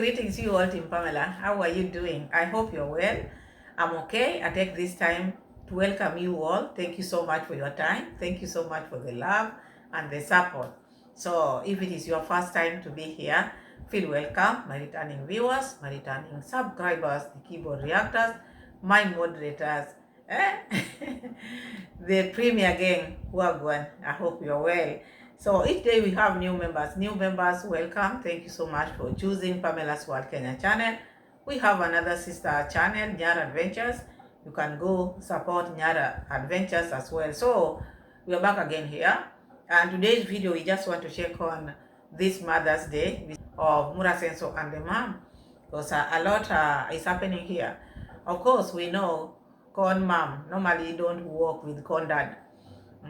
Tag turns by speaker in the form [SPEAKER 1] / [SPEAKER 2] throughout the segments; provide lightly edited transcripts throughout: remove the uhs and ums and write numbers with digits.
[SPEAKER 1] Greetings you all, Team Pamela. How are you doing? I hope you're well. I'm okay. I take this time to welcome you all. Thank you so much for your time. Thank you so much for the love and the support. So if it is your first time to be here, feel welcome. My returning viewers, my returning subscribers, the keyboard reactors, my moderators, the premier gang, Wagwan. I hope you're well. So each day we have new members. New members, welcome. Thank you so much for choosing Pamela's World Kenya channel. We have another sister channel, Nyara Adventures. You can go support Nyara Adventures as well. So we are back again here. And today's video, we just want to check on this Mother's Day of Mura Senso and the mom. Because a lot is happening here. Of course, we know con mom normally don't work with con dad.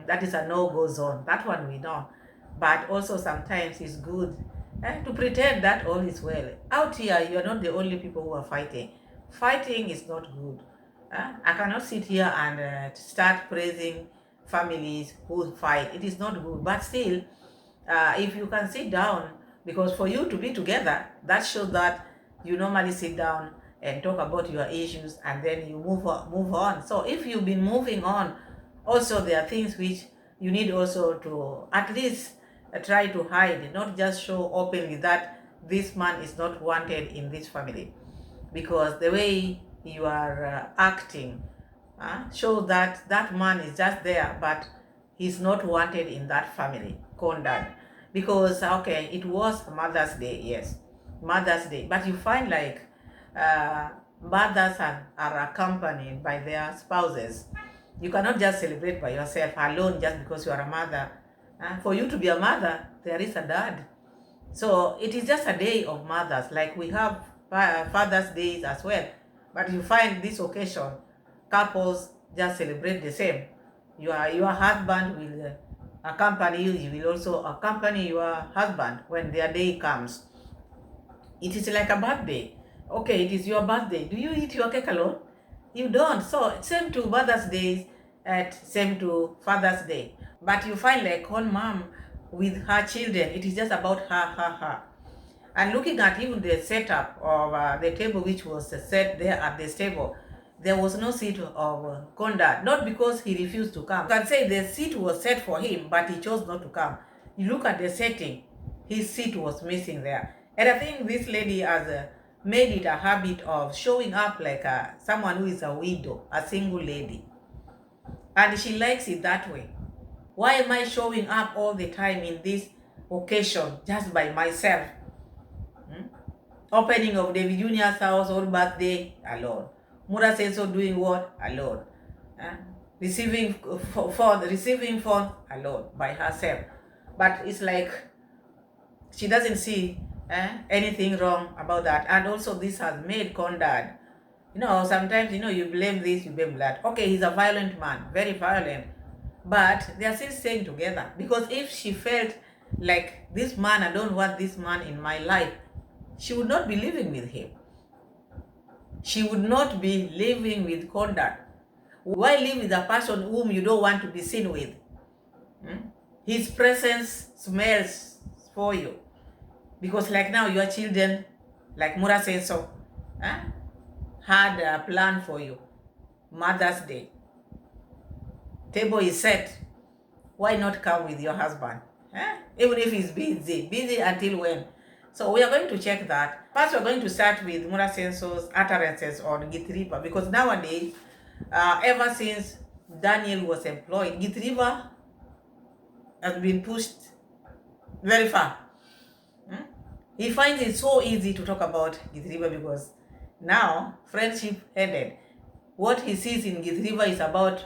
[SPEAKER 1] That is a no-go zone. That one we know. But also sometimes it's good to pretend that all is well. Out here, you're not the only people who are fighting. Fighting is not good. I cannot sit here and start praising families who fight. It is not good. But still, if you can sit down, because for you to be together, that shows that you normally sit down and talk about your issues and then you move on. So if you've been moving on, also there are things which you need also to at least try to hide, not just show openly that this man is not wanted in this family, because the way you are acting show that that man is just there but he's not wanted in that family, condemned. Because okay, it was Mother's Day, yes, Mother's Day, but you find like mothers are accompanied by their spouses. You cannot just celebrate by yourself alone just because you are a mother. For you to be a mother, there is a dad. So it is just a day of mothers, like we have Father's Days as well. But you find this occasion, couples just celebrate the same. Your husband will accompany you. You will also accompany your husband when their day comes. It is like a birthday. Okay, it is your birthday. Do you eat your cake alone? You don't. So same to Mother's Day, and same to Father's Day. But you find like one mom with her children, it is just about her. And looking at even the setup of the table which was set there at this table, there was no seat of Konda. Not because he refused to come. You can say the seat was set for him, but he chose not to come. You look at the setting, his seat was missing there. And I think this lady has made it a habit of showing up like someone who is a widow, a single lady. And she likes it that way. Why am I showing up all the time in this occasion just by myself? Opening of David Jr.'s house or birthday, alone. Mura Senso doing what? Alone. Receiving phone, alone, by herself. But it's like she doesn't see anything wrong about that. And also this has made Condad, sometimes, you blame this, you blame that. Okay, he's a violent man, very violent. But they are still staying together. Because if she felt like this man, I don't want this man in my life, she would not be living with him. She would not be living with Condad. Why live with a person whom you don't want to be seen with? His presence smells for you. Because like now, your children, like Mura says so, had a plan for you. Mother's Day. Table is set. Why not come with your husband? Even if he's busy. Busy until when? So we are going to check that. First, we're going to start with Mura Senso's utterances on Gitriba. Because nowadays, ever since Daniel was employed, Gitriba has been pushed very far. He finds it so easy to talk about Gitriba because now friendship ended. What he sees in Gitriba is about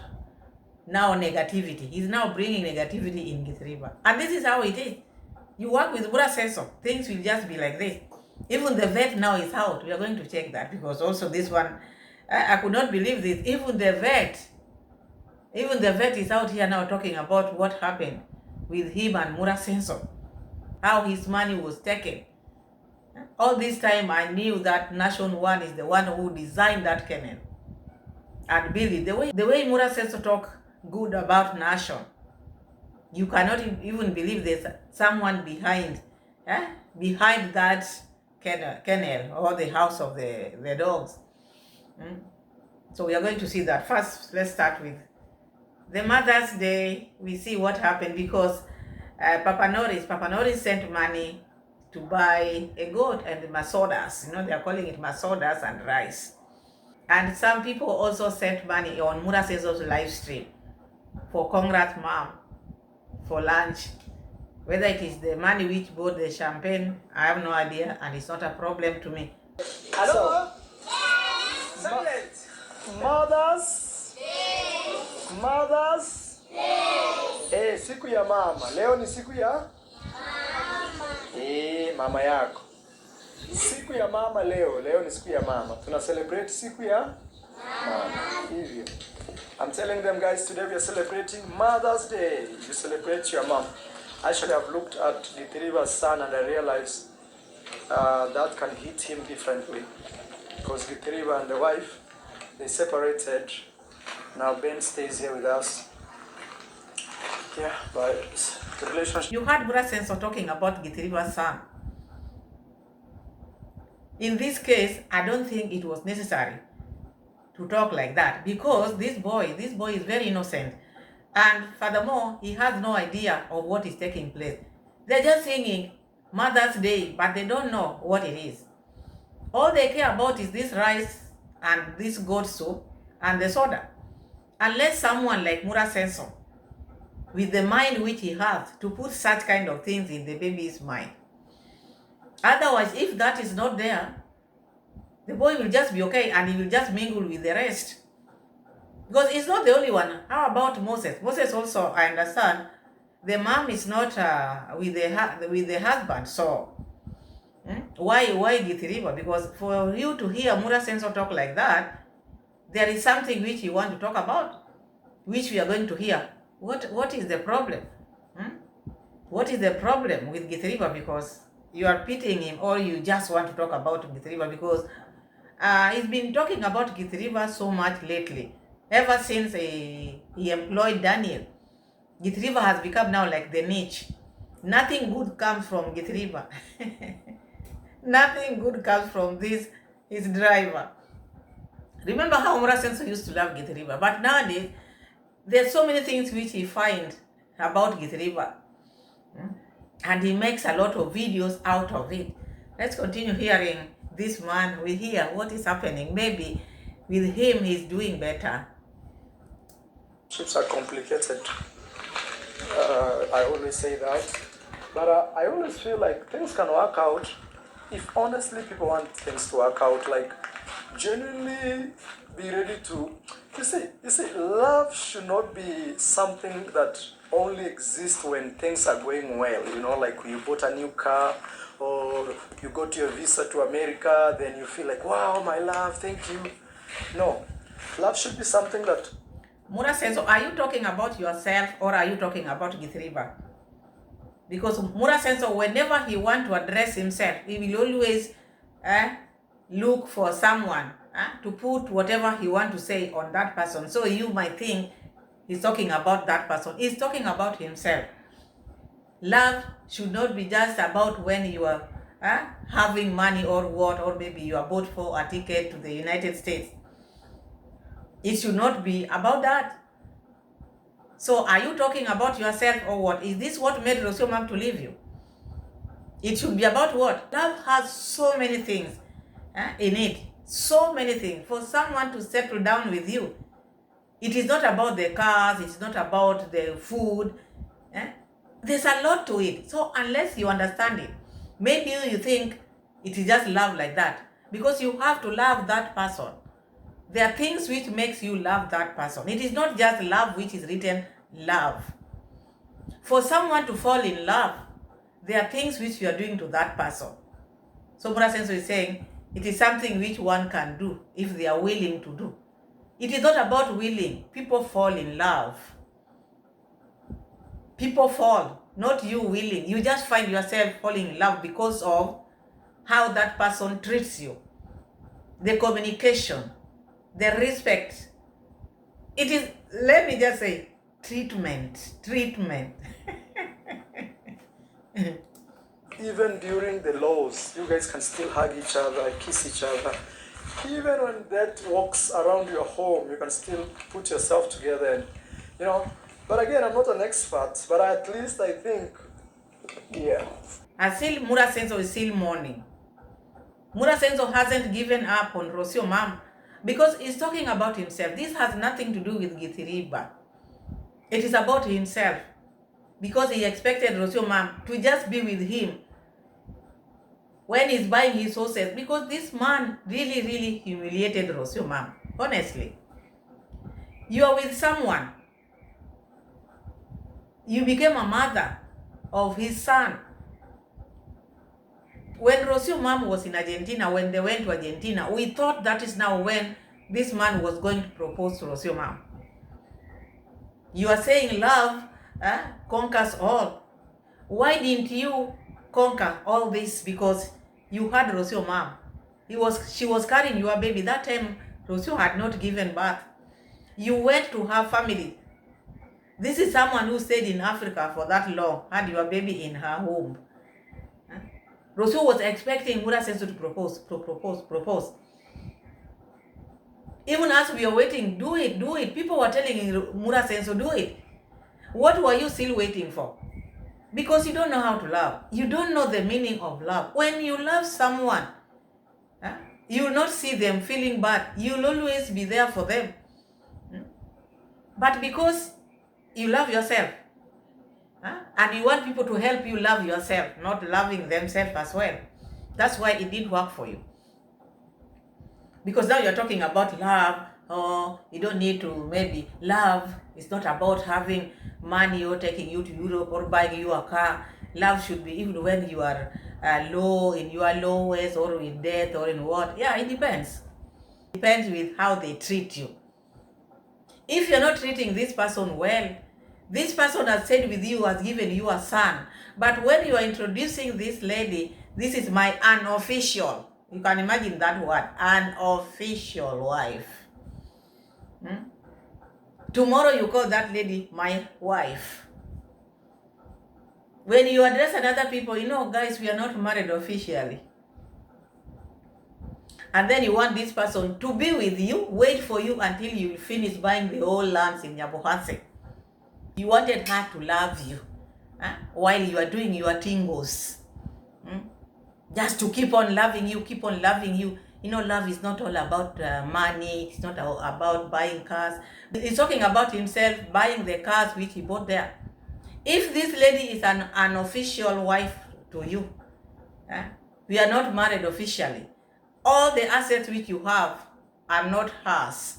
[SPEAKER 1] now negativity. He's now bringing negativity in Gitriba. And this is how it is. You work with Mura Senso, things will just be like this. Even the vet now is out. We are going to check that because also this one, I could not believe this. Even the vet is out here now talking about what happened with him and Mura Senso. How his money was taken. All this time I knew that Nation One is the one who designed that kennel. And Billy, the way Mura Senso talk good about Nation, you cannot even believe there's someone behind that kennel or the house of the dogs. So we are going to see that. First, let's start with the Mother's Day. We see what happened because Papa Norris sent money to buy a goat and masodas. They are calling it masodas and rice. And some people also sent money on Mura Sezo's live stream for congrats mom for lunch. Whether it is the money which bought the champagne, I have no idea, and it's not a problem to me.
[SPEAKER 2] Hello? Mothers? Mothers? Siku ya mama. Leo ni siku ya? Mama yako. Siku ya mama leo. Leo ni siku ya mama. Tuna celebrate siku ya mama. Hivyo. I'm telling them, guys, today we are celebrating Mother's Day. You celebrate your mom. Actually, I've looked at Githiriba's son and I realized that can hit him differently. Because Githiriba and the wife, they separated. Now Ben stays here with us. Yeah, but the relationship...
[SPEAKER 1] You heard Brother Senso talking about Githiriba's son. In this case, I don't think it was necessary to talk like that because this boy is very innocent. And furthermore, he has no idea of what is taking place. They're just singing Mother's Day, but they don't know what it is. All they care about is this rice and this goat soup and the soda. Unless someone like Mura Senso, with the mind which he has, to put such kind of things in the baby's mind. Otherwise, if that is not there, the boy will just be okay and he will just mingle with the rest. Because he's not the only one. How about Moses? Moses also, I understand, the mom is not with the husband. So, why Githiriba? Because for you to hear Mura Senso talk like that, there is something which you want to talk about, which we are going to hear. What is the problem? What is the problem with Githiriba? Because you are pitying him, or you just want to talk about Githiriba because he's been talking about Githiriba so much lately. Ever since he employed Daniel, Githiriba has become now like the niche. Nothing good comes from Githiriba. Nothing good comes from his driver. Remember how Mura Senso used to love Githiriba, but nowadays there's so many things which he finds about Githiriba. And he makes a lot of videos out of it. Let's continue hearing this man. We hear what is happening. Maybe with him he's doing better.
[SPEAKER 2] Ships are complicated. I always say that. But I always feel like things can work out if honestly people want things to work out. Like, genuinely be ready to... You see, love should not be something that only exists when things are going well. Like you bought a new car or you got your visa to America, then you feel like, wow, my love, thank you. No, love should be something that...
[SPEAKER 1] Mura Senso, are you talking about yourself or are you talking about Githiriba? Because Mura Senso, whenever he wants to address himself, he will always look for someone to put whatever he wants to say on that person. So you might think he's talking about that person. He's talking about himself. Love should not be just about when you are having money or what, or maybe you are bought for a ticket to the United States. It should not be about that. So are you talking about yourself or what? Is this what made Rosiomam to leave you? It should be about what? Love has so many things in it. So many things. For someone to settle down with you, it is not about the cars, it's not about the food. There's a lot to it. So unless you understand it, maybe you think it is just love like that. Because you have to love that person. There are things which makes you love that person. It is not just love which is written love. For someone to fall in love, there are things which you are doing to that person. So Mura Senso is saying, it is something which one can do if they are willing to do. It is not about willing. People fall in love. People fall, not you willing. You just find yourself falling in love because of how that person treats you. The communication, the respect. It is, let me just say, treatment.
[SPEAKER 2] Even during the lows, you guys can still hug each other, kiss each other. Even when that walks around your home, you can still put yourself together and, you know. But again, I'm not an expert, but at least I think, yeah.
[SPEAKER 1] And still, Mura Senso is still mourning. Mura Senso hasn't given up on Rocio Mam because he's talking about himself. This has nothing to do with Githiriba. It is about himself because he expected Rocio Mam to just be with him when he's buying his horses, because this man really, really humiliated Rocio Mam. Honestly, you are with someone. You became a mother of his son. When Rocio Mam was in Argentina, when they went to Argentina, we thought that is now when this man was going to propose to Rocio Mam. You are saying love conquers all. Why didn't you conquer all this? Because you had Rocio Mam. She was carrying your baby. That time, Rocio had not given birth. You went to her family. This is someone who stayed in Africa for that long, had your baby in her home. Rocio was expecting Mura Senso to propose. Even as we are waiting, do it. People were telling Mura Senso, do it. What were you still waiting for? Because you don't know how to love. You don't know the meaning of love. When you love someone, you will not see them feeling bad. You will always be there for them. But because you love yourself, and you want people to help you love yourself, not loving themselves as well, that's why it didn't work for you. Because now you're talking about love. Oh, you don't need to, maybe love is not about having money or taking you to Europe or buying you a car. Love should be even when you are low, in your lowest, or in death, or in what. Yeah, it depends. Depends with how they treat you. If you're not treating this person well, this person has stayed with you, has given you a son. But when you are introducing this lady, this is my unofficial, you can imagine that word, unofficial wife. Tomorrow you call that lady my wife. When you address other people, guys, we are not married officially. And then you want this person to be with you, wait for you until you finish buying the whole lands in Nyabohanse. You wanted her to love you while you are doing your tingos. Just to keep on loving you. Love is not all about money. It's not about buying cars. He's talking about himself buying the cars which he bought there. If this lady is an unofficial wife to you, we are not married officially. All the assets which you have are not hers.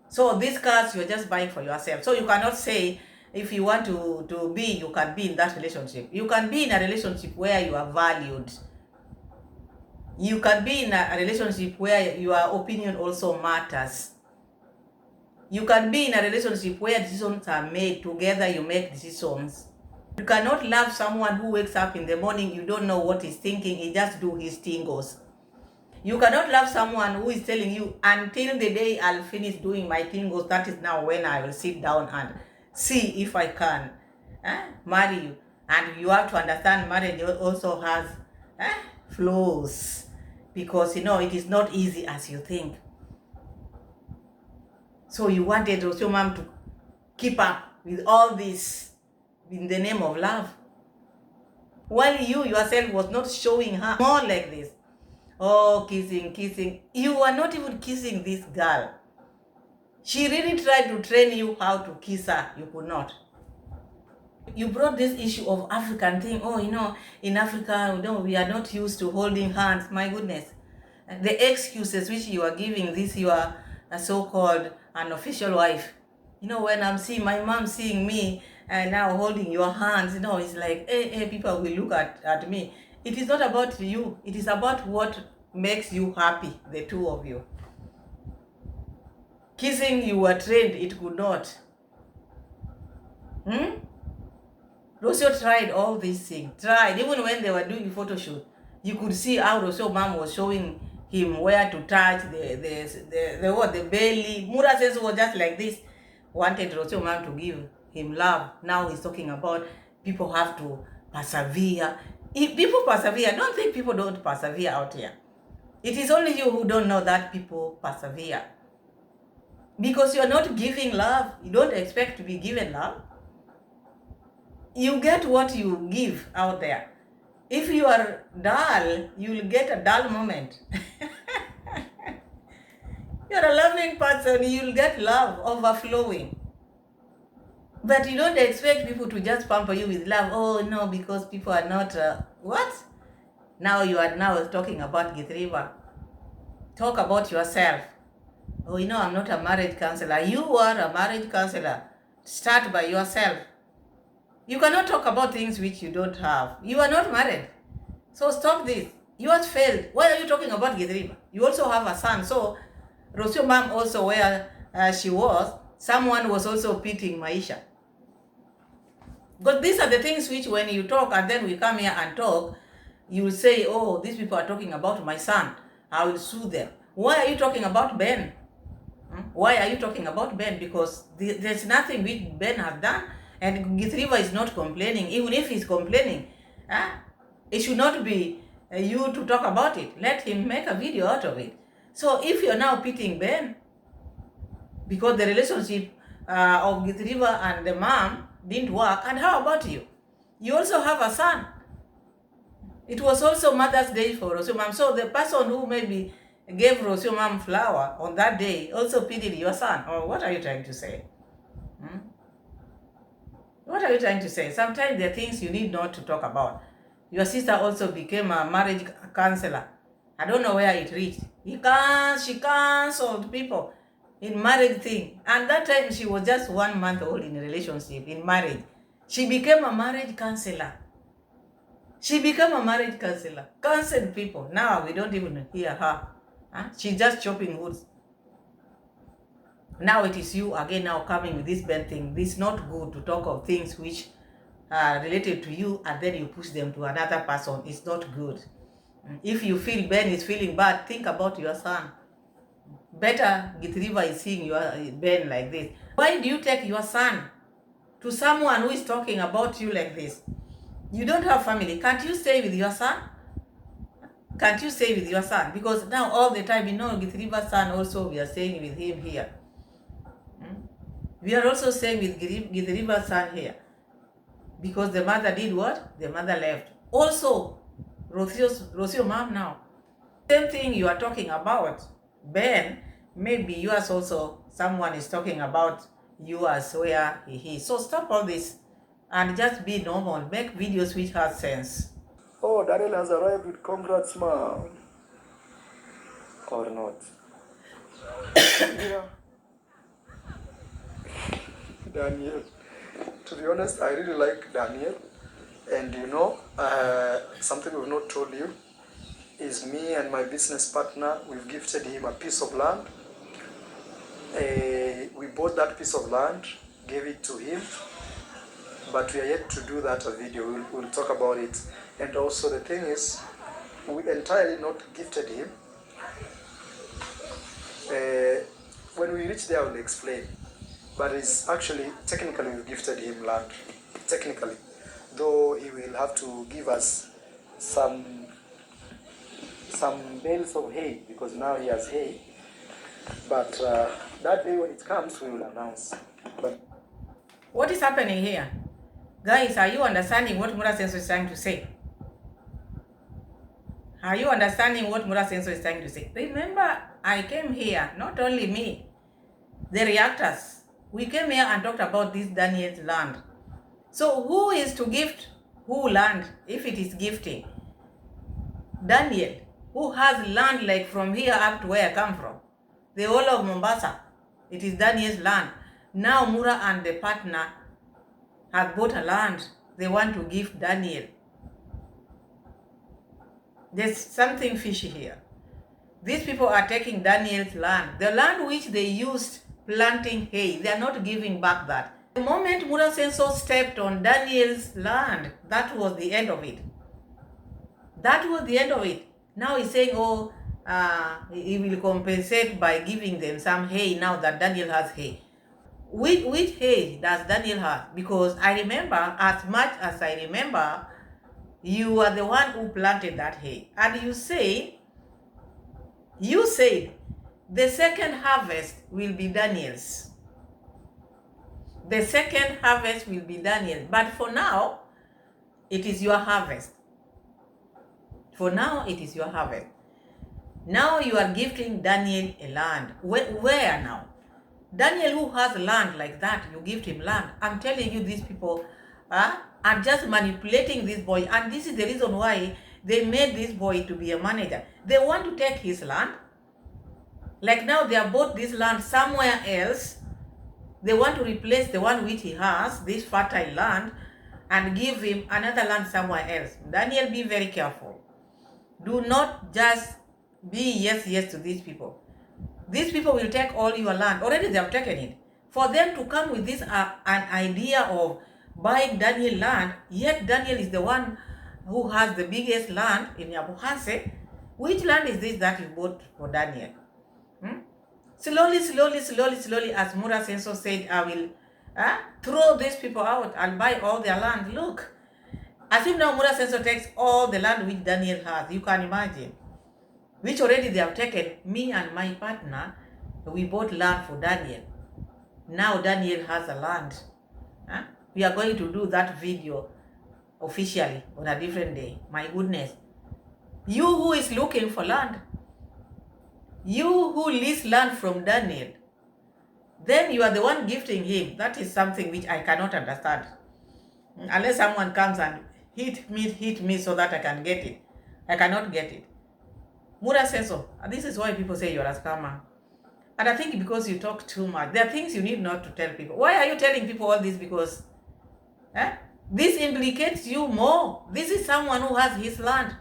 [SPEAKER 1] So these cars you're just buying for yourself. So you cannot say, if you want to be, you can be in that relationship. You can be in a relationship where you are valued. You can be in a relationship where your opinion also matters. You can be in a relationship where decisions are made together, you make decisions. You cannot love someone who wakes up in the morning, you don't know what he's thinking, he just do his tingos. You cannot love someone who is telling you, until the day I'll finish doing my tingos, that is now when I will sit down and see if I can marry you. And you have to understand, marriage also has flaws, because it is not easy as you think. So you wanted Rocio Mam to keep up with all this in the name of love, while you yourself was not showing her more like this. Oh, kissing. You were not even kissing this girl. She really tried to train you how to kiss her. You could not. You brought this issue of African thing. Oh, in Africa, we are not used to holding hands. My goodness. The excuses which you are giving this, your so-called unofficial wife. When I'm seeing my mom seeing me and now holding your hands, it's like, hey, people will look at me. It is not about you. It is about what makes you happy, the two of you. Kissing, you were trained, it could not. Rocio tried all these things. Even when they were doing photo shoot, you could see how Rocio Mam was showing him where to touch the belly. Mura Senso was just like this. Wanted Rocio Mam to give him love. Now he's talking about people have to persevere. If people persevere, don't think people don't persevere out here. It is only you who don't know that people persevere. Because you're not giving love, you don't expect to be given love. You get what you give out there. If you are dull, you'll get a dull moment. You're a loving person, you'll get love overflowing. But you don't expect people to just pamper you with love. Oh no, because people are not what? Now you are now talking about Gitriva. Talk about yourself. Oh, I'm not a marriage counselor. You are a marriage counselor. Start by yourself. You cannot talk about things which you don't have. You are not married. So stop this. Yours failed. Why are you talking about Gitriva? You also have a son. So Rosio mom also where she was, someone was also pitying Maisha. But these are the things which when you talk and then we come here and talk, you will say, oh, these people are talking about my son. I will sue them. Why are you talking about Ben? Why are you talking about Ben? Because there's nothing which Ben has done, and Gitriva is not complaining. Even if he's complaining, it should not be you to talk about it. Let him make a video out of it. So if you're now pitying Ben, because the relationship of Gitriva and the mom didn't work, and how about you? You also have a son. It was also Mother's Day for Rosio Mom. So the person who maybe gave Rosio Mom flower on that day also pitied your son. Or what are you trying to say? What are you trying to say? Sometimes there are things you need not to talk about. Your sister also became a marriage counselor. I don't know where it reached. She counseled people in marriage thing. And that time she was just 1 month old in a relationship, in marriage. She became a marriage counselor. She became a marriage counselor. Counseled people. Now we don't even hear her. She's just chopping woods. Now it is you again now coming with this bad thing. This is not good to talk of things which are related to you and then you push them to another person. It's not good. If you feel Ben is feeling bad, think about your son. Better Gitriva is seeing your Ben like this. Why do you take your son to someone who is talking about you like this? You don't have family. Can't you stay with your son? Can't you stay with your son? Because now all the time, Gitriva's son also, we are staying with him here. We are also staying with Gitriva's son here. Because the mother did what? The mother left. Also, Rosio's mom now. Same thing you are talking about. Ben, maybe yours also, someone is talking about yours where he is. So stop all this and just be normal. Make videos which have sense.
[SPEAKER 2] Oh, Daniel has arrived with congrats, mom. Or not? Yeah. Daniel. To be honest, I really like Daniel. And something we've not told you is me and my business partner, we've gifted him a piece of land. We bought that piece of land, gave it to him, but we are yet to do that a video. We'll talk about it. And also the thing is, we entirely not gifted him. When we reach there, I will explain. But it's actually, technically, we've gifted him land. Technically. Though he will have to give us some bales of hay, because now he has hay. But that day when it comes, we will announce. But
[SPEAKER 1] what is happening here? Guys, are you understanding what Mura Senso is trying to say? Are you understanding what Mura Senso is trying to say? Remember, I came here, not only me, the reactors. We came here and talked about this Daniel's land. So who is to gift who land if it is gifting? Daniel, who has land like from here up to where I come from. The whole of Mombasa. It is Daniel's land. Now Mura and the partner have bought a land. They want to give Daniel. There's something fishy here. These people are taking Daniel's land. The land which they used planting hay. They are not giving back that. The moment Mura Senso stepped on Daniel's land, that was the end of it. That was the end of it. Now he's saying, he will compensate by giving them some hay now that Daniel has hay. Which hay does Daniel have? Because I remember, as much as I remember, You are the one who planted that hay. And you said the second harvest will be Daniel's. The second harvest will be Daniel. But for now, it is your harvest. For now, it is your harvest. Now you are gifting Daniel a land. Where now? Daniel, who has land like that, you gift him land. I'm telling you, these people are just manipulating this boy. And this is the reason why they made this boy to be a manager. They want to take his land. Like now they have bought this land somewhere else. They want to replace the one which he has, this fertile land, and give him another land somewhere else. Daniel, be very careful. Do not just be yes to these people. These people will take all your land. Already they have taken it. For them to come with this an idea of buying Daniel land, yet Daniel is the one who has the biggest land in Yabuhase. Which land is this that you bought for Daniel? Slowly, as Mura Senso said, I will throw these people out and buy all their land. Look, as if now Mura Senso takes all the land which Daniel has. You can imagine. Which already they have taken. Me and my partner, we bought land for Daniel. Now Daniel has a land. We are going to do that video officially on a different day. My goodness. You who is looking for land, you who lease land from Daniel, then you are the one gifting him. That is something which I cannot understand. Unless someone comes and hit me so that I can get it. I cannot get it. Mura says so. This is why people say you're a scammer. And I think because you talk too much. There are things you need not to tell people. Why are you telling people all this? Because this implicates you more. This is someone who has his land.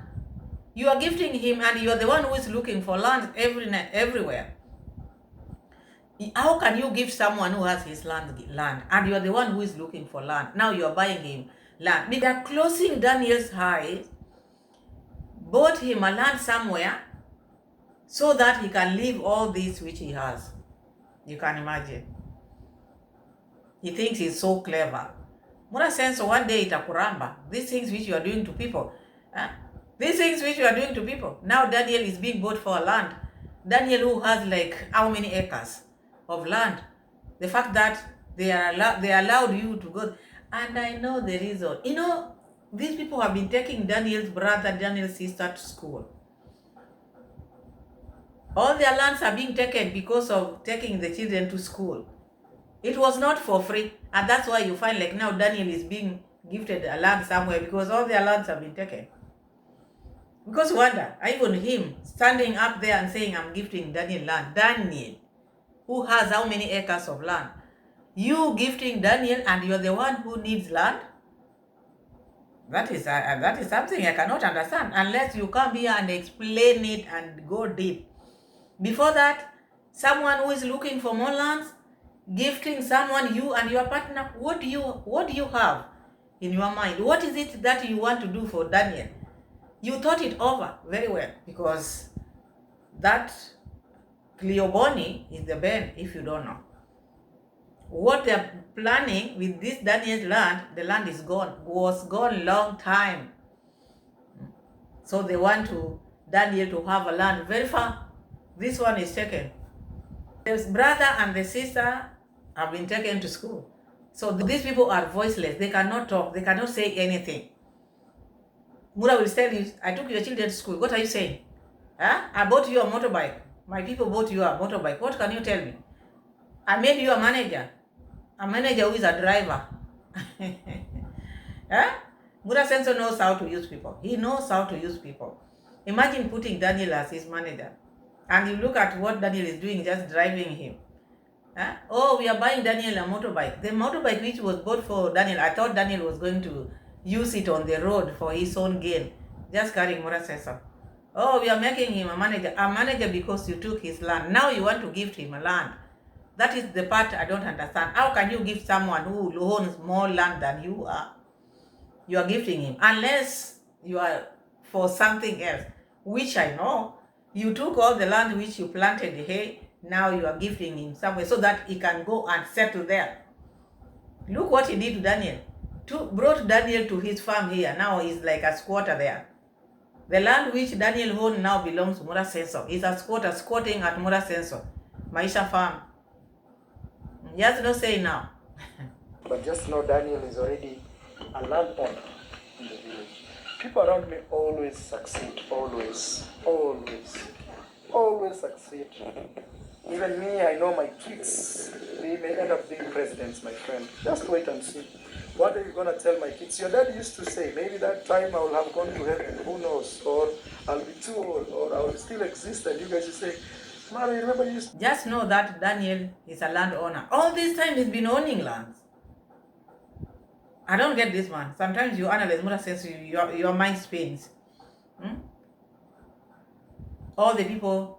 [SPEAKER 1] You are gifting him and you are the one who is looking for land everywhere. How can you give someone who has his land and you are the one who is looking for land? Now you are buying him land. They are closing Daniel's eyes, bought him a land somewhere so that he can leave all this which he has. You can imagine. He thinks he's so clever. Mura sense one day itakuramba. These things which you are doing to people. These things which you are doing to people. Now Daniel is being bought for a land. Daniel who has like how many acres of land. The fact that they allowed you to go. And I know the reason. You know, these people have been taking Daniel's brother, Daniel's sister to school. All their lands are being taken because of taking the children to school. It was not for free. And that's why you find like now Daniel is being gifted a land somewhere because all their lands have been taken. Because wonder, even him standing up there and saying, I'm gifting Daniel land. Daniel, who has how many acres of land? You gifting Daniel and you're the one who needs land? That is something I cannot understand unless you come here and explain it and go deep. Before that, someone who is looking for more lands, gifting someone, you and your partner, what do you have in your mind? What is it that you want to do for Daniel? You thought it over very well because that Cleoboni is the band if you don't know. What they're planning with this Daniel's land, the land is gone, was gone long time. So they want Daniel to have a land very far. This one is taken. The brother and the sister have been taken to school. So these people are voiceless. They cannot talk. They cannot say anything. Mura will tell you, I took your children to school. What are you saying? I bought you a motorbike. My people bought you a motorbike. What can you tell me? I made you a manager. A manager who is a driver. Mura Senso knows how to use people. He knows how to use people. Imagine putting Daniel as his manager. And you look at what Daniel is doing, just driving him. Oh, we are buying Daniel a motorbike. The motorbike which was bought for Daniel, I thought Daniel was going to use it on the road for his own gain. Just carrying Mura Senso. Oh, we are making him a manager. A manager because you took his land. Now you want to gift him a land. That is the part I don't understand. How can you give someone who owns more land than you are? You are gifting him. Unless you are for something else, which I know. You took all the land which you planted the hay. Now you are gifting him somewhere so that he can go and settle there. Look what he did to Daniel. brought Daniel to his farm here. Now he's like a squatter there. The land which Daniel owns now belongs to Mura Sensor. He's a squatter squatting at Mura Sensor, Maisha farm. He has no say now.
[SPEAKER 2] But just know Daniel is already a landowner in the village. People around me always succeed, always succeed. Even me, I know my kids, they may end up being presidents, my friend. Just wait and see. What are you going to tell my kids? Your dad used to say, maybe that time I will have gone to heaven, who knows? Or I'll be too old, or I will still exist. And you guys will say, Mara, you remember you used to...
[SPEAKER 1] Just know that Daniel is a landowner. All this time he's been owning lands. I don't get this one. Sometimes you analyze Mura says your mind spins. All the people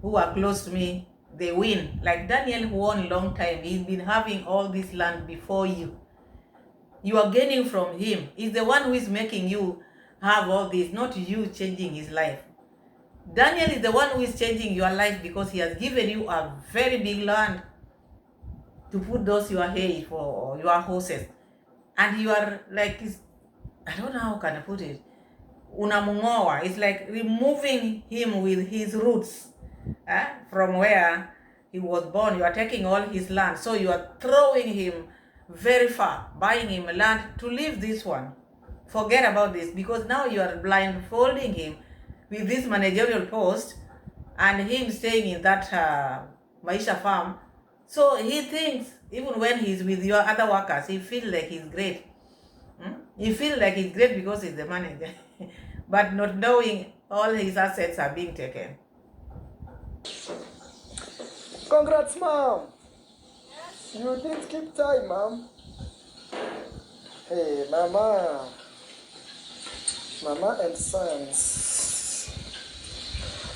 [SPEAKER 1] who are close to me, they win. Like Daniel won a long time. He's been having all this land before you. You are gaining from him. He's the one who is making you have all this, not you changing his life. Daniel is the one who is changing your life because he has given you a very big land to put those your hay for your horses. And you are like, I don't know how can I put it. Unamungoa. It's like removing him with his roots from where he was born. You are taking all his land. So you are throwing him very far, buying him land to leave this one. Forget about this because now you are blindfolding him with this managerial post and him staying in that Maisha farm. So he thinks even when he's with your other workers, he feels like he's great. He feels like he's great because he's the manager. But not knowing all his assets are being taken.
[SPEAKER 2] Congrats, Mom. Yes. You did keep time, Mom. Hey, Mama. Mama and sons.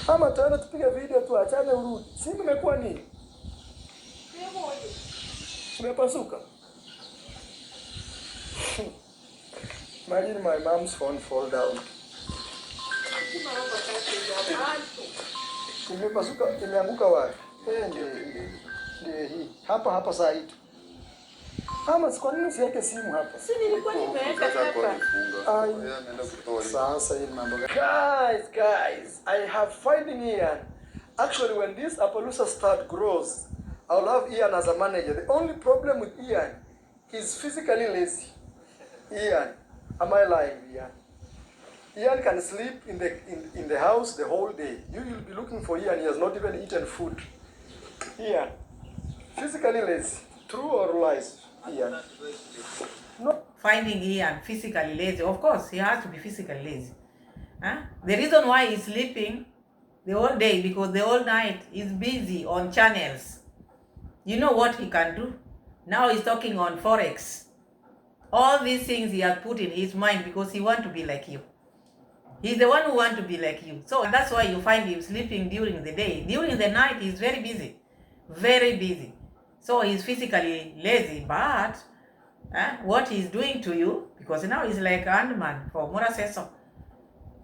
[SPEAKER 2] Ama tuende tupige video tuachane urudi. Simu imekuwa nini? Imepasuka. Imagine my mom's phone fall down. Imepasuka, imeanguka wapi? Ndio hii. Hapa saa hii. Ama kwa nini siweke simu hapa?
[SPEAKER 1] Si nilikuwa nimeweka hapa.
[SPEAKER 2] Sasa hii mambo. Guys, I have finding Ian. Actually, when this Appaloosa start grows, I'll have Ian as a manager. The only problem with Ian, he's physically lazy. Ian, am I lying, Ian? Ian can sleep in the house the whole day. You will be looking for Ian. He has not even eaten food. Ian, physically lazy. True or lies, Ian?
[SPEAKER 1] No. Finding Ian physically lazy. Of course, he has to be physically lazy. The reason why he's sleeping the whole day because the whole night he's busy on channels. You know what he can do? Now he's talking on Forex. All these things he has put in his mind because he wants to be like you. He's the one who wants to be like you. So that's why you find him sleeping during the day. During the night, he's very busy. Very busy. So he's physically lazy. But what he's doing to you, because now he's like Ant-Man for Mura Seso.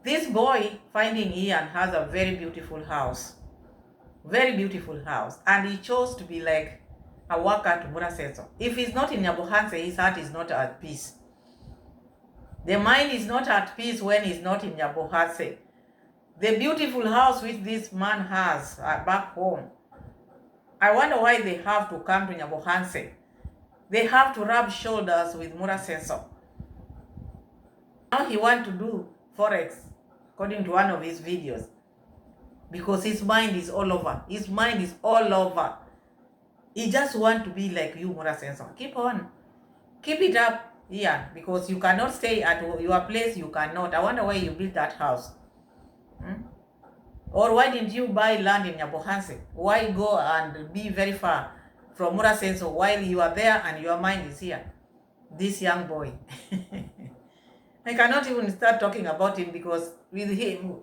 [SPEAKER 1] This boy, finding Ian, has a very beautiful house. Very beautiful house. And he chose to be like a worker to Mura Seso. If he's not in Nyabohanse, his heart is not at peace. The mind is not at peace when he's not in Nyabohanse. The beautiful house which this man has back home, I wonder why they have to come to Nyabohanse. They have to rub shoulders with Mura Seso. Now he wants to do Forex, according to one of his videos. Because his mind is all over. His mind is all over. He just wants to be like you, Mura Seso. Keep on. Keep it up. Yeah, because you cannot stay at your place, you cannot. I wonder why you built that house. Or why didn't you buy land in Nyabohanse? Why go and be very far from Mura Seso while you are there and your mind is here? This young boy. I cannot even start talking about him because with him,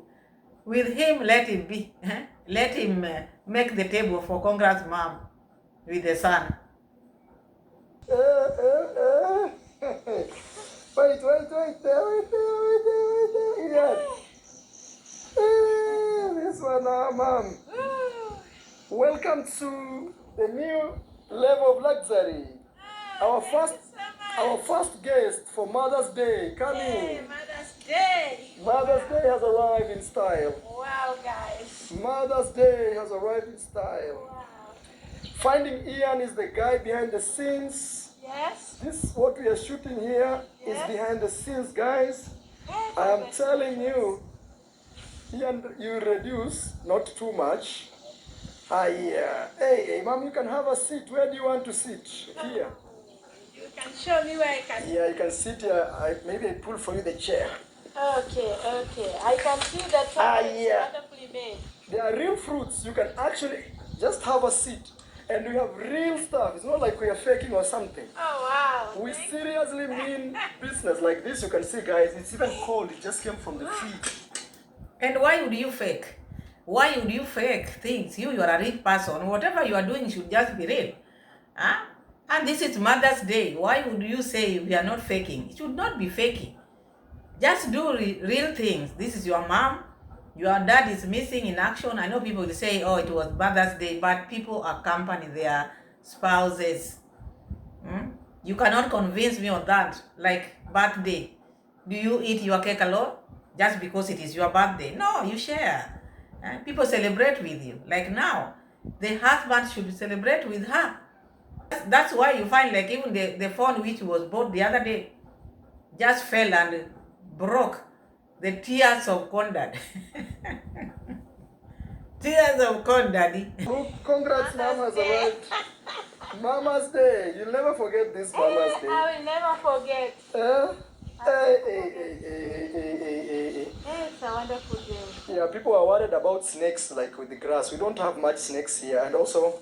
[SPEAKER 1] let him be. Let him make the table for Congrats mom with the son.
[SPEAKER 2] Wait. Yeah. This one, Mom. Welcome to the new level of luxury. Our Our first guest for Mother's Day, coming.
[SPEAKER 1] Hey, Mother's Day.
[SPEAKER 2] Mother's Day has arrived in style.
[SPEAKER 1] Wow, guys.
[SPEAKER 2] Mother's Day has arrived in style.
[SPEAKER 1] Wow.
[SPEAKER 2] Finding Ian is the guy behind the scenes.
[SPEAKER 1] Yes.
[SPEAKER 2] This, what we are shooting here, is
[SPEAKER 1] Yes.
[SPEAKER 2] behind the scenes, guys.
[SPEAKER 1] Yes,
[SPEAKER 2] I am telling you, Ian, you reduce, not too much. Hey, Mom, you can have a seat. Where do you want to sit? Here.
[SPEAKER 1] You can show me where I can.
[SPEAKER 2] Yeah, you can sit here. Maybe I pull for you the chair.
[SPEAKER 1] Okay. I can see that chocolate
[SPEAKER 2] yeah.
[SPEAKER 1] is wonderfully made.
[SPEAKER 2] They are real fruits. You can actually just have a seat. And we have real stuff. It's not like we are faking or something.
[SPEAKER 1] Oh, wow.
[SPEAKER 2] We seriously mean business. Like this, you can see, guys, it's even cold. It just came from the fridge. And why would you fake? Why would you fake things? You are a real person. Whatever you are doing should just be real. Huh? And this is Mother's Day. Why would you say we are not faking? It should not be faking. Just do real things. This is your mom. Your dad is missing in action. I know people will say, oh, it was Mother's Day, but people accompany their spouses. You cannot convince me on that. Like birthday. Do you eat your cake alone? Just because it is your birthday? No, you share. People celebrate with you. Like now, the husband should celebrate with her. That's why you find like even the phone which was bought the other day just fell and broke. The tears of Condad. Tears of Condad. Congrats, Mama's arrived. Mama's Day. You'll never forget this Mama's Day.
[SPEAKER 1] I will never forget. It's a wonderful day.
[SPEAKER 2] Yeah, people are worried about snakes like with the grass. We don't have much snakes here. And also,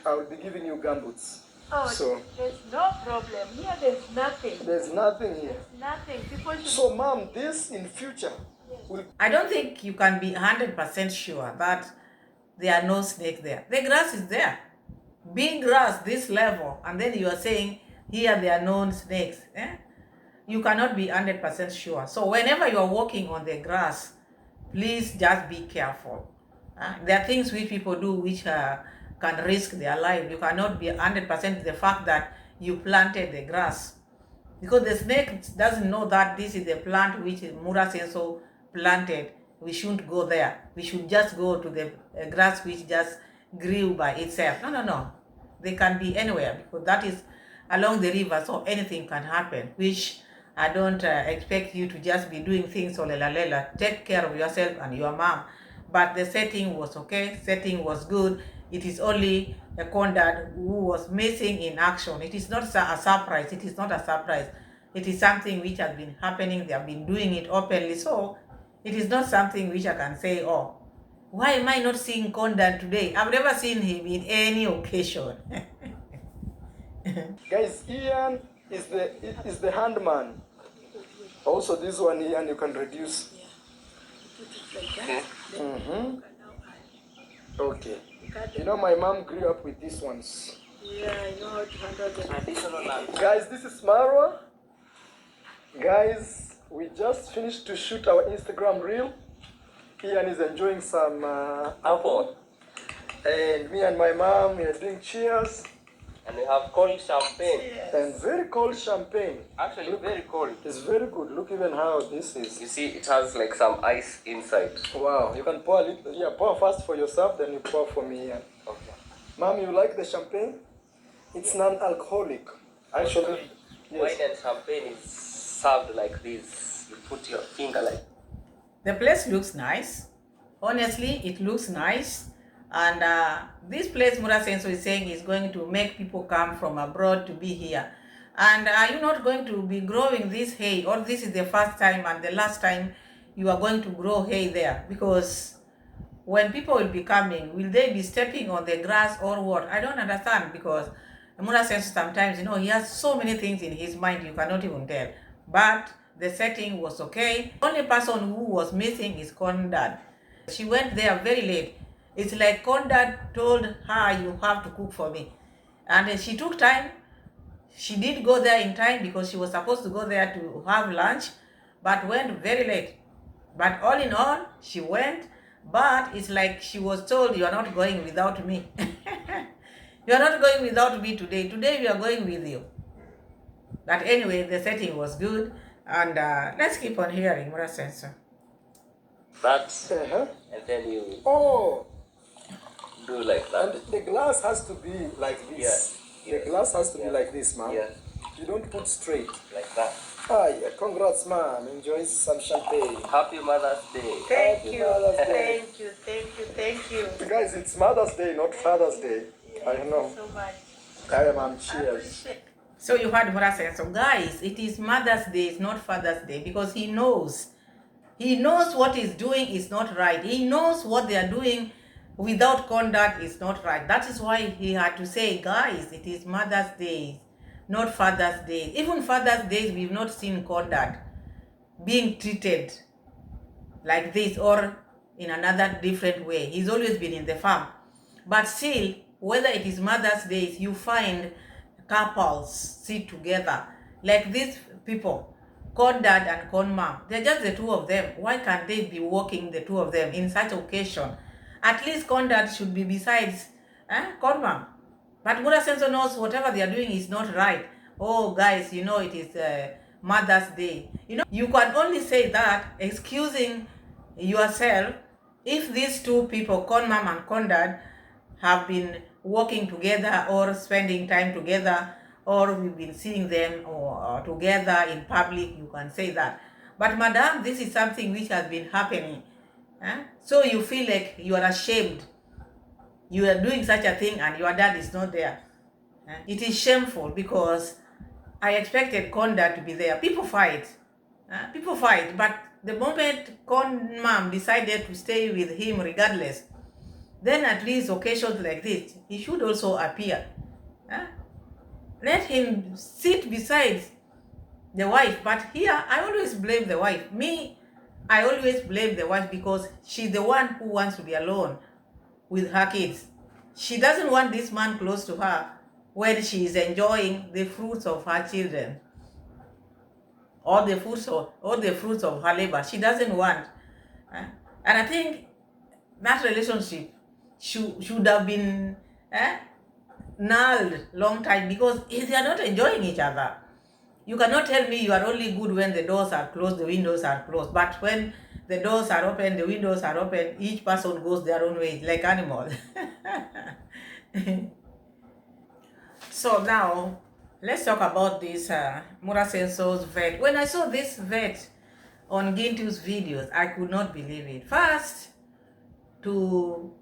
[SPEAKER 2] I will be giving you gumboots.
[SPEAKER 1] Oh,
[SPEAKER 2] so
[SPEAKER 1] there's no problem. Here there's nothing.
[SPEAKER 2] There's nothing here.
[SPEAKER 1] There's nothing. People should...
[SPEAKER 2] So, Mom, this in future will... I don't think you can be 100% sure that there are no snakes there. The grass is there. Big grass, this level. And then you are saying, here there are no snakes. You cannot be 100% sure. So whenever you are walking on the grass, please just be careful. There are things which people do which can risk their life. You cannot be 100% the fact that you planted the grass. Because the snake doesn't know that this is the plant which Mura Senso planted. We shouldn't go there. We should just go to the grass which just grew by itself. No. They can be anywhere because that is along the river, so anything can happen, which I don't expect you to just be doing things or lela. Take care of yourself and your mom. But the setting was okay. Setting was good. It is only a Condad who was missing in action. It is not a surprise. It is not a surprise. It is something which has been happening. They have been doing it openly. So it is not something which I can say, oh, why am I not seeing Condad today? I've never seen him in any occasion. Guys, Ian is the handman. Also, this one, Ian, you can reduce.
[SPEAKER 1] Yeah. Put it like that.
[SPEAKER 2] Okay. You know, my mom grew up with these ones.
[SPEAKER 1] Yeah, I know how to handle them.
[SPEAKER 2] Guys, this is Marwa. Guys, we just finished to shoot our Instagram reel. Ian is enjoying some apple. And me and my mom, we are doing cheers.
[SPEAKER 3] And we have cold champagne.
[SPEAKER 1] Yes.
[SPEAKER 2] And very cold champagne.
[SPEAKER 3] Actually, very cold.
[SPEAKER 2] It's very good. Look even how this is.
[SPEAKER 3] You see, it has like some ice inside.
[SPEAKER 2] Wow. You can pour a little. Yeah, pour first for yourself, then you pour for me. Ian.
[SPEAKER 3] Okay.
[SPEAKER 2] Mom, you like the champagne? It's non-alcoholic. Actually, yes.
[SPEAKER 3] Wine and champagne is served like this. You put your finger like.
[SPEAKER 1] The place looks nice. Honestly, it looks nice. And this place, Mura Senso is saying, is going to make people come from abroad to be here. And are you not going to be growing this hay? Or this is the first time and the last time you are going to grow hay there? Because when people will be coming, will they be stepping on the grass or what? I don't understand, because Mura Senso sometimes, he has so many things in his mind you cannot even tell. But the setting was okay. The only person who was missing is Condad. She went there very late. It's like Condad told her, you have to cook for me. And she took time. She did go there in time because she was supposed to go there to have lunch, but went very late. But all in all, she went, but it's like she was told, you are not going without me. You are not going without me today. Today we are going with you. But anyway, the setting was good, and let's keep on hearing Mura Sensor.
[SPEAKER 3] That,
[SPEAKER 2] Uh-huh.
[SPEAKER 3] and then you
[SPEAKER 2] Oh,
[SPEAKER 3] do like that.
[SPEAKER 2] and the glass has to be like this.
[SPEAKER 3] Yes.
[SPEAKER 2] The glass has to be like this, man.
[SPEAKER 3] Yes,
[SPEAKER 2] You don't put straight.
[SPEAKER 3] like that.
[SPEAKER 2] Ah, yeah. Congrats, man. Enjoy some champagne.
[SPEAKER 3] Happy Mother's Day.
[SPEAKER 1] Thank
[SPEAKER 2] Happy
[SPEAKER 1] you,
[SPEAKER 2] Mother's Day.
[SPEAKER 1] thank you, thank you, thank you.
[SPEAKER 2] Guys, it's Mother's Day, not Father's Day. I know.
[SPEAKER 1] So much.
[SPEAKER 2] Hi, man. Cheers.
[SPEAKER 1] So you heard Mura Sensor. So guys, it is Mother's Day, it's not Father's Day, because he knows. He knows what he's doing is not right. He knows what they are doing without conduct is not right. That is why he had to say, guys, it is Mother's Day, not Father's Day. Even Father's Day, we've not seen conduct being treated like this or in another different way. He's always been in the farm. But still, whether it is Mother's Day, you find couples sit together. Like these people, con dad and con mom, they're just the two of them. Why can't they be walking, the two of them, in such occasion? At least con dad should be besides con mom. But Mura Sensor knows whatever they are doing is not right. Oh, guys, you know it is Mother's Day. You know, you can only say that excusing yourself if these two people, con mom and con dad, have been working together or spending time together, or we've been seeing them or together in public, you can say that. But madam, this is something which has been happening. So you feel like you are ashamed. You are doing such a thing and your dad is not there. It is shameful because I expected Conda to be there. People fight. But the moment Con mom decided to stay with him regardless, then at least occasions like this, he should also appear. Let him sit beside the wife. But here, I always blame the wife. I always blame the wife because she's the one who wants to be alone with her kids. She doesn't want this man close to her when she is enjoying the fruits of her children, or the fruits of her labor. She doesn't want. And I think that relationship should have been nulled long time, because they are not enjoying each other. You cannot tell me you are only good when the doors are closed, the windows are closed. But when the doors are open, the windows are open, each person goes their own way, like animals. So now, let's talk about this Mura Sensor's vet. When I saw this vet on Gintu's videos, I could not believe it. First, to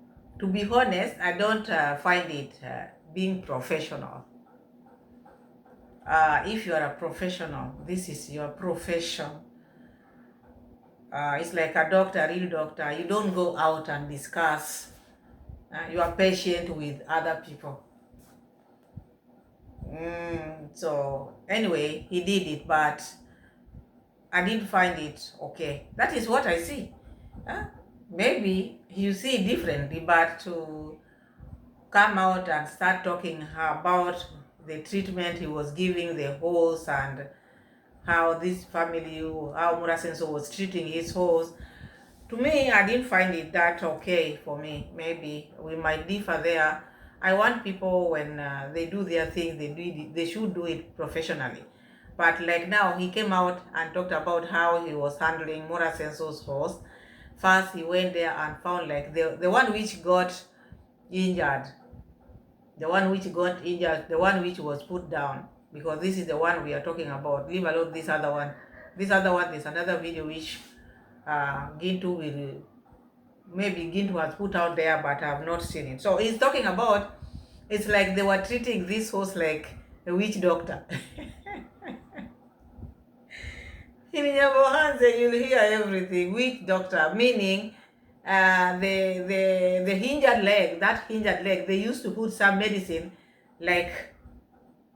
[SPEAKER 1] be honest, I don't find it being professional. If you are a professional, this is your profession. It's like a doctor, a real doctor. You don't go out and discuss your patient with other people. So anyway, he did it, but I didn't find it okay. That is what I see. Maybe you see it differently, but to come out and start talking about the treatment he was giving the horse and how this family, how Mura Sensor was treating his horse, to me, I didn't find it that okay for me. Maybe we might differ there. I want people, when they do their things, they should do it professionally. But like now, he came out and talked about how he was handling Mura Sensor's horse. First, he went there and found like the one which got injured, the one which was put down, because this is the one we are talking about. Leave alone this other one. This other one is another video which Gintu will, maybe Gintu has put out there, but I have not seen it. So he's talking about, it's like they were treating this horse like a witch doctor. In Nyabohanze, you'll hear everything. Witch doctor, meaning the injured leg, that injured leg, they used to put some medicine, like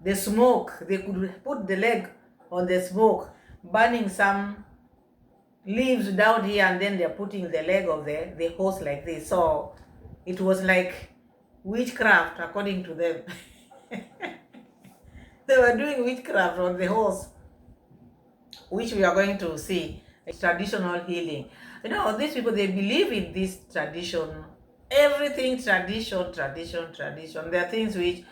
[SPEAKER 1] the smoke. They could put the leg on the smoke, burning some leaves down here, and then they're putting the leg of the horse like this. So it was like witchcraft, according to them. They were doing witchcraft on the horse, which we are going to see. It's traditional healing. You know, these people, they believe in this tradition. Everything tradition. There are things which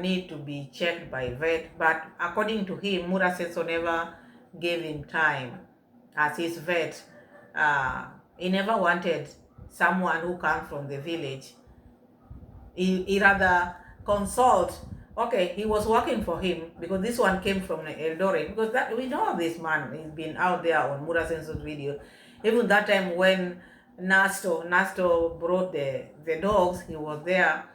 [SPEAKER 1] need to be checked by vet. But according to him, Mura Senso never gave him time as his vet. He never wanted someone who comes from the village. He rather consult. Okay, he was working for him because this one came from Eldoret. Because that we know this man, he's been out there on Mura Senso's video. Even that time when Nasto brought the dogs, he was there.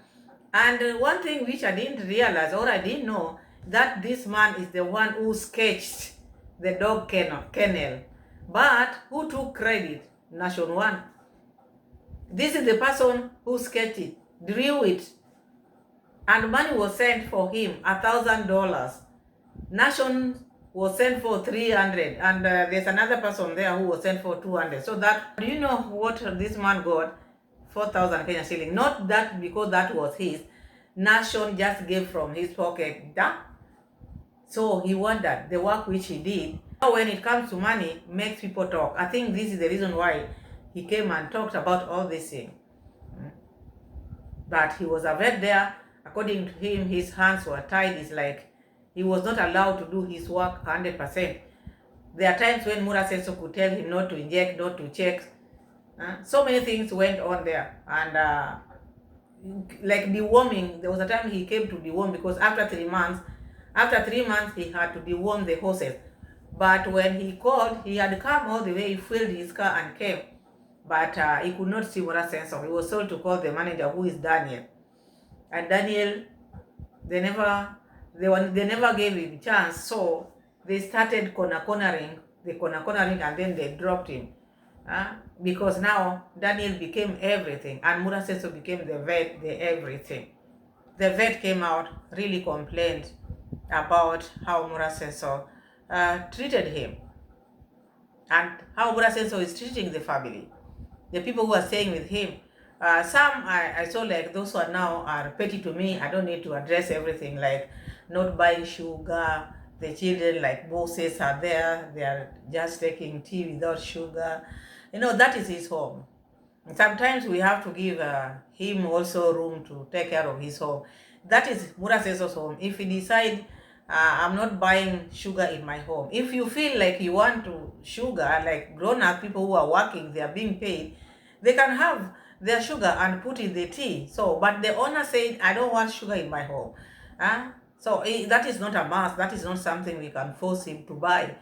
[SPEAKER 1] And one thing which I didn't realize, or I didn't know, that this man is the one who sketched the dog kennel. But who took credit? Nation One. This is the person who sketched it, drew it, and money was sent for him, $1,000. Nation was sent for 300, and there's another person there who was sent for 200. So that, do you know what this man got? 4,000 Kenya shilling. Not that because that was his. Nation just gave from his pocket. So he wondered the work which he did. When it comes to money, makes people talk. I think this is the reason why he came and talked about all this thing. But he was a vet there. According to him, his hands were tied. It's like he was not allowed to do his work 100%. There are times when Mura Senso could tell him not to inject, not to check. So many things went on there. And like deworming, there was a time he came to deworm because after 3 months, he had to deworm the horses. But when he called, he had come all the way, he filled his car and came. But he could not see Mura Senso. He was told to call the manager, who is Daniel. And Daniel, they never gave him a chance. So they started cornering, and then they dropped him. Because now Daniel became everything, and Mura Senso became the vet, the everything. The vet came out, really complained about how Mura Senso treated him, and how Mura Senso is treating the family, the people who are staying with him. Some I saw, like those who are now are petty to me. I don't need to address everything, like not buying sugar. The children, like Moses, are there. They are just taking tea without sugar. That is his home. Sometimes we have to give him also room to take care of his home. That is Mura Senso's home. If he decide, I'm not buying sugar in my home. If you feel like you want to sugar, like grown-up people who are working, they are being paid, they can have their sugar and put in the tea. So, but the owner said, I don't want sugar in my home. So that is not a must. That is not something we can force him to buy.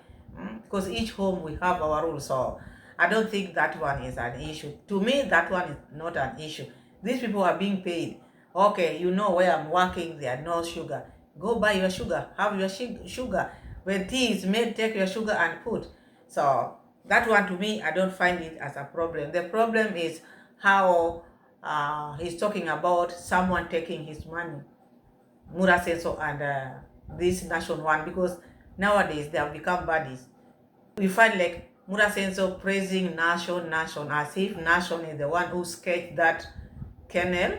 [SPEAKER 1] Because each home we have our rules. So I don't think that one is an issue. To me, that one is not an issue. These people are being paid. Okay, you know where I'm working, there are no sugar. Go buy your sugar. Have your sugar. When tea is made, take your sugar and put. So that one, to me, I don't find it as a problem. The problem is how he's talking about someone taking his money, Mura Senso and this Nation One, because nowadays they have become buddies. We find like Mura Senso praising Nation, as if Nation is the one who sketched that kennel.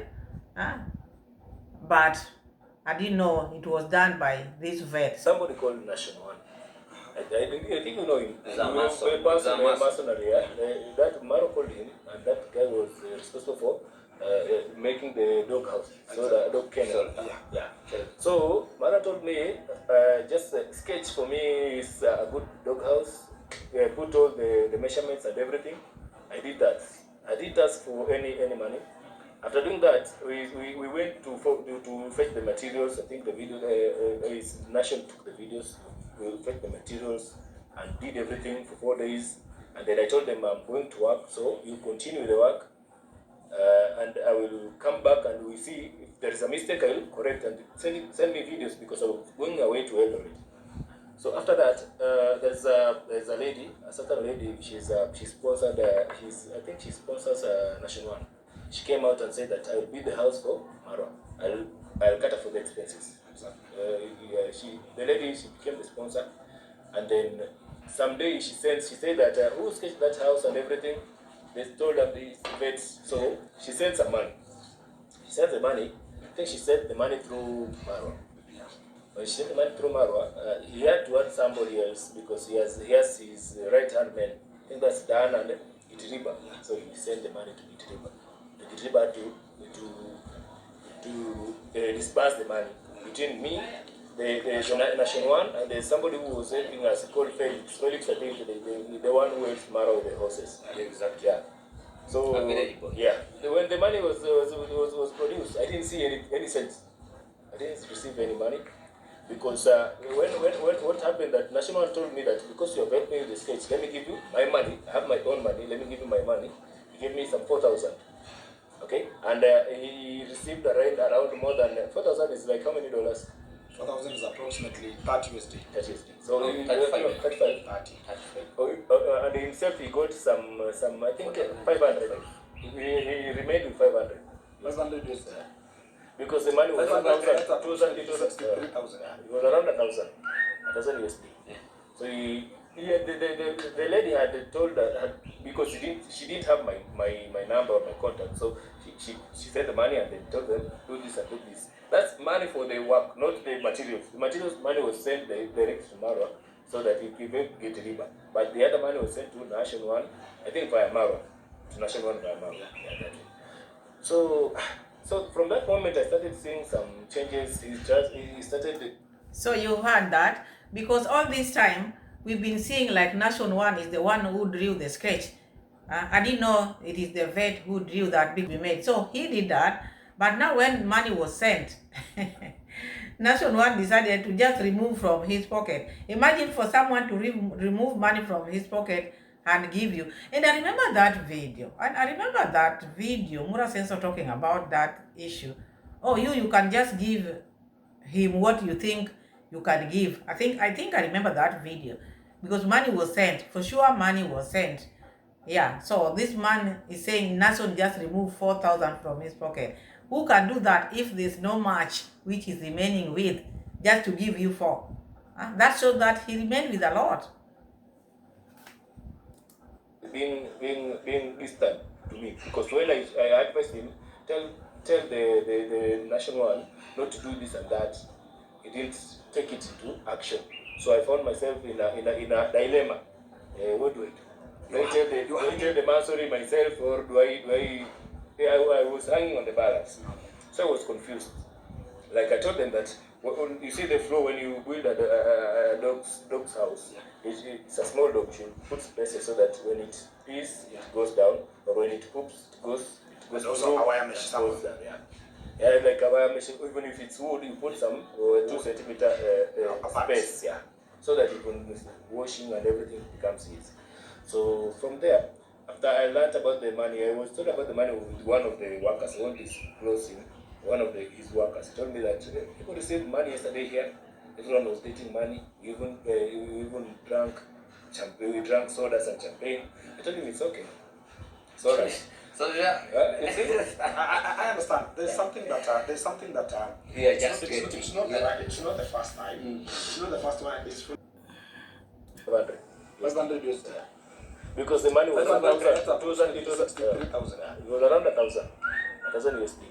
[SPEAKER 1] But I didn't know it was done by this vet.
[SPEAKER 4] Somebody called Nation One. I think you know him. Masonry, yeah. That Maro called him, and that guy was responsible for making the dog house, so the dog kennel. Yeah. So Mara told me, just sketch for me is a good dog house. Put all the measurements and everything. I did that. I didn't ask for any money. After doing that, we went to fetch the materials. I think the video, Nation took the videos. We fetched the materials and did everything for 4 days. And then I told them I'm going to work, so you continue the work. And I will come back and we see if there is a mistake, I will correct and send me videos because I was going away to Eldoret. So after that, there's a lady, a certain lady. She sponsored. I think she sponsors Nation One. She came out and said that I will build the house for Marwa. I'll cut her for the expenses. The lady, she became the sponsor, and then someday she said that who sketched that house and everything. They told her the vets, so she sent some money. She sent the money. I think she sent the money through Marwa. When she sent the money through Marwa, he had to add somebody else because he has his right hand man. I think that's Dan and Itiriba. So he sent the money to Itiriba. Itiriba to to disperse the money between me, the National One, and there's somebody who was helping us called Felix. Felix, I think, the one who helps Mara with the horses.
[SPEAKER 3] Exactly.
[SPEAKER 4] Yeah. So yeah, when the money was produced, I didn't see any cents. I didn't receive any money because when what happened that National One told me that because you have helped me with the sketch, let me give you my money. I have my own money. Let me give you my money. He gave me some 4,000. Okay, and he received around more than 4,000 is like how many dollars?
[SPEAKER 2] 4,000 is approximately 30 USD.
[SPEAKER 4] 30 USD. So
[SPEAKER 3] 35.
[SPEAKER 4] 35. And himself he got some I think 500. He remained with 500.
[SPEAKER 2] 500 USD.
[SPEAKER 4] Because the money was 1,000. It was around 1,000 USD. So the lady had told her because she didn't have my number or my contact, so she sent the money and then told them do this and do this. That's money for the work, not the materials. The materials money was sent direct to Marwa so that he can get delivered. But the other money was sent to National One, I think via Marwa, to National One via Marwa. Yeah, so from that moment I started seeing some changes. He started.
[SPEAKER 1] So you heard that, because all this time we've been seeing like Nation One is the one who drew the sketch. I didn't know it is the vet who drew that big we made. So he did that, but now when money was sent, Nation One decided to just remove from his pocket. Imagine for someone to remove money from his pocket and give you. And I remember that video. And I remember that video, Mura Sensor talking about that issue. Oh, you can just give him what you think you can give. I think I remember that video because money was sent. For sure money was sent. Yeah, so this man is saying Nason just removed 4,000 from his pocket. Who can do that if there's no much which is remaining with just to give you 4? That shows that he remained with a lot.
[SPEAKER 4] Being distant to me, because when I advised him, tell the National One not to do this and that, he didn't take it into action. So I found myself in a dilemma. What do I do? Do I tell the man sorry myself, or do I was hanging on the balance. So I was confused. Like I told them that you see the floor when you build a dog's house, it's a small dog. You put spaces so that when it pees, it goes down, or when it poops, it goes
[SPEAKER 2] also a wire mesh
[SPEAKER 4] goes down. Yeah, like a wire mesh. Even if it's wood, you put some 2 centimeter space, yeah, so that you can washing and everything becomes easy. So from there, after I learned about the money, I was told about the money with one of the workers. I won't disclose him. One of his workers told me that people received money yesterday here. Everyone was getting money. We even drank champagne. We drank sodas and champagne. I told him it's okay. It's all right.
[SPEAKER 3] So yeah,
[SPEAKER 2] I understand. There's something that
[SPEAKER 3] yeah,
[SPEAKER 2] it's not the first time. It's not the first one. It's 500 USD.
[SPEAKER 4] Because the money was
[SPEAKER 2] 1,000.
[SPEAKER 4] It was around 1,000 USD.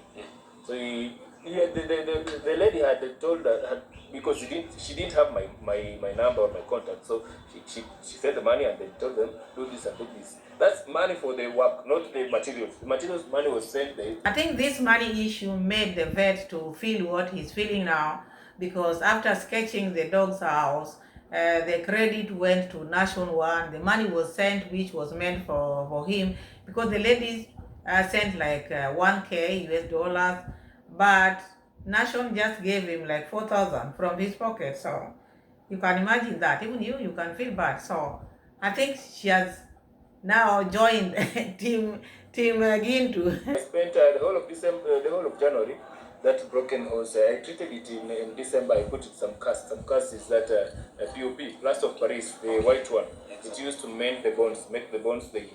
[SPEAKER 4] So the lady had told her because she didn't have my number or my contact, so she sent the money and they told them do this and do this. That's money for the work, not the materials. The materials money was sent there.
[SPEAKER 1] I think this money issue made the vet to feel what he's feeling now, because after sketching the dog's house, the credit went to National One. The money was sent, which was meant for him, because the ladies sent like 1K US dollars, but National just gave him like 4,000 from his pocket. So you can imagine that. Even you can feel bad. So I think she has now joined team Gintu.
[SPEAKER 4] I spent the whole of December, the whole of January. That broken hose, I treated it in December. I put some cast. Some cast is that POP, plaster of Paris, the white one. It's used to mend the bones, make the bones they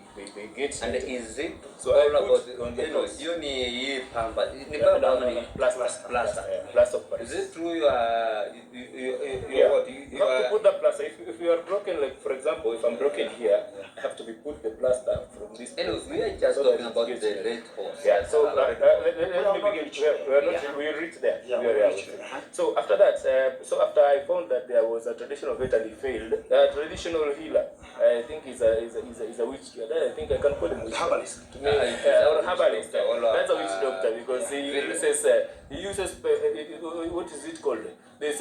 [SPEAKER 4] get.
[SPEAKER 3] And is it
[SPEAKER 4] so all about on the nose?
[SPEAKER 3] You need pamper.
[SPEAKER 4] Plaster of Paris.
[SPEAKER 3] Is it true you have
[SPEAKER 4] to put the plaster. If you are broken, like for example, if I'm broken here, I have to be put the plaster from this.
[SPEAKER 3] Anyway, we are just talking about the red horse.
[SPEAKER 4] Yeah. So let me begin. We reach there.
[SPEAKER 5] Yeah,
[SPEAKER 4] We are reaching. So after that, so after I found that there was a traditional vet and he failed, a traditional healer, I think is a witch. I think I can call him witch.
[SPEAKER 5] Herbalist.
[SPEAKER 4] To me, or herbalist. That's a witch doctor because he uses what is it called? There's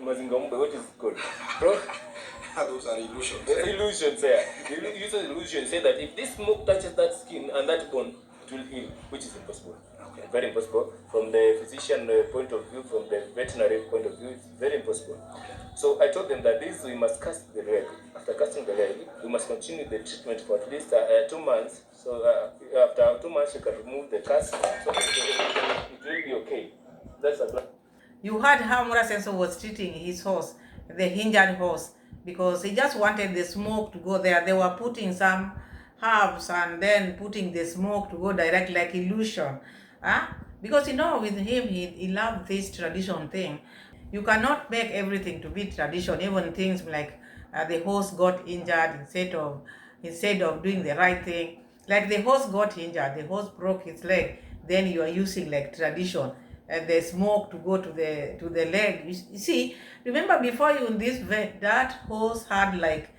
[SPEAKER 4] Mazingombe, what is it called?
[SPEAKER 5] Those are illusions.
[SPEAKER 4] There's illusions there. He uses illusions, say that if this smoke touches that skin and that bone, it will heal, which is impossible.
[SPEAKER 5] Okay.
[SPEAKER 4] Very impossible. From the physician point of view, from the veterinary point of view, it's very impossible.
[SPEAKER 5] Okay.
[SPEAKER 4] So I told them that this we must cast the leg. After casting the leg, we must continue the treatment for at least 2 months. So after 2 months, you can remove the cast. So it will be okay. That's a plan.
[SPEAKER 1] You heard how Murasenso was treating his horse, the injured horse, because he just wanted the smoke to go there. They were putting some herbs and then putting the smoke to go direct, like illusion. Because with him, he loved this tradition thing. You cannot make everything to be tradition, even things like the horse got injured instead of doing the right thing. Like the horse got injured, the horse broke its leg, then you are using like tradition and the smoke to go to the leg. You see, remember before you in this vet, that horse had like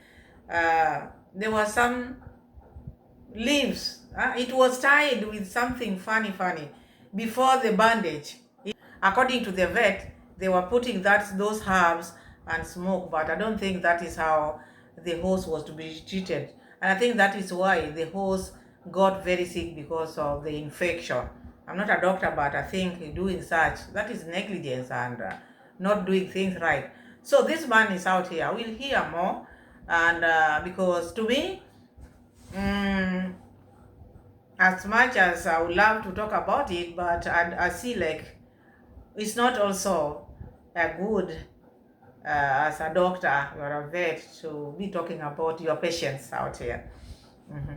[SPEAKER 1] there were some leaves. It was tied with something funny before the bandage. According to the vet, they were putting those herbs and smoke, but I don't think that is how the horse was to be treated. And I think that is why the horse got very sick, because of the infection. I'm not a doctor, but I think doing such, that is negligence and not doing things right. So this man is out here. We'll hear more. And because to me, as much as I would love to talk about it, but I see like it's not also a good as a doctor, you're a vet, to be talking about your patients out here.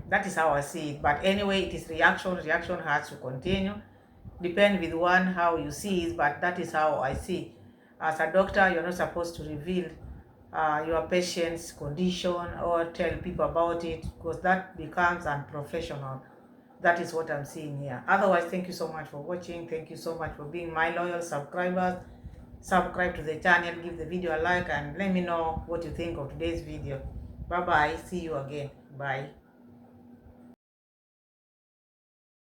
[SPEAKER 1] That is how I see it. But anyway, it is reaction. Reaction has to continue. Depend with one how you see it, but that is how I see. As a doctor, you're not supposed to reveal your patient's condition or tell people about it, because that becomes unprofessional. That is what I'm seeing here. Otherwise, thank you so much for watching. Thank you so much for being my loyal subscribers. Subscribe to the channel, give the video a like, and let me know what you think of today's video. Bye bye. See you again. Bye.